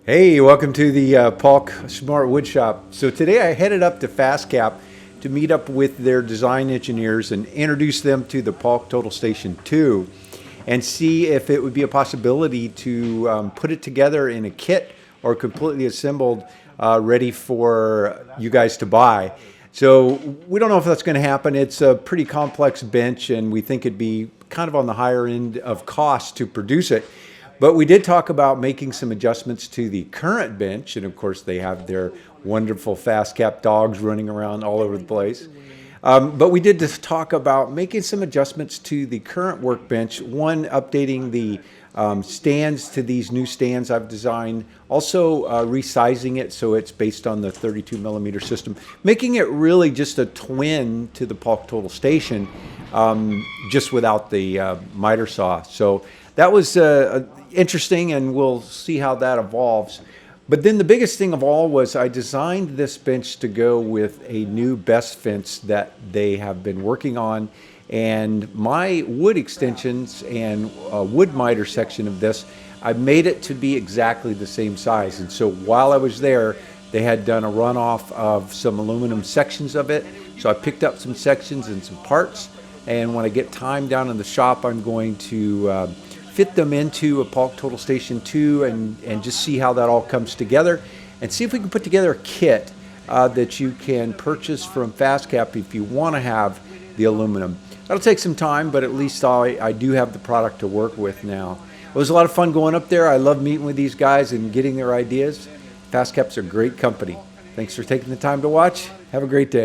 Hey, welcome to the Paulk Smart Wood Shop. So today I headed up to FastCap to meet up with their design engineers and introduce them to the Paulk Total Station 2 and see if it would be a possibility to put it together in a kit or completely assembled, ready for you guys to buy. So we don't know if that's going to happen. It's a pretty complex bench and we think it'd be kind of on the higher end of cost to produce it. But we did talk about making some adjustments to the current bench, and of course they have their wonderful FastCap dogs running around all over the place. But we did just talk about making some adjustments to the current workbench. One, updating the stands to these new stands I've designed. Also resizing it so it's based on the 32 millimeter system. Making it really just a twin to the Paulk Total Station, just without the miter saw. So that was interesting, and we'll see how that evolves. But then the biggest thing of all was I designed this bench to go with a new best fence that they have been working on, and my wood extensions and wood miter section of this, I made it to be exactly the same size. And so while I was there, they had done a runoff of some aluminum sections of it, so I picked up some sections and some parts, and when I get time down in the shop, I'm going to fit them into a Paulk Total Station 2 and just see how that all comes together and see if we can put together a kit that you can purchase from FastCap if you want to have the aluminum. That'll take some time, but at least I do have the product to work with now. It was a lot of fun going up there. I love meeting with these guys and getting their ideas. FastCap's a great company. Thanks for taking the time to watch. Have a great day.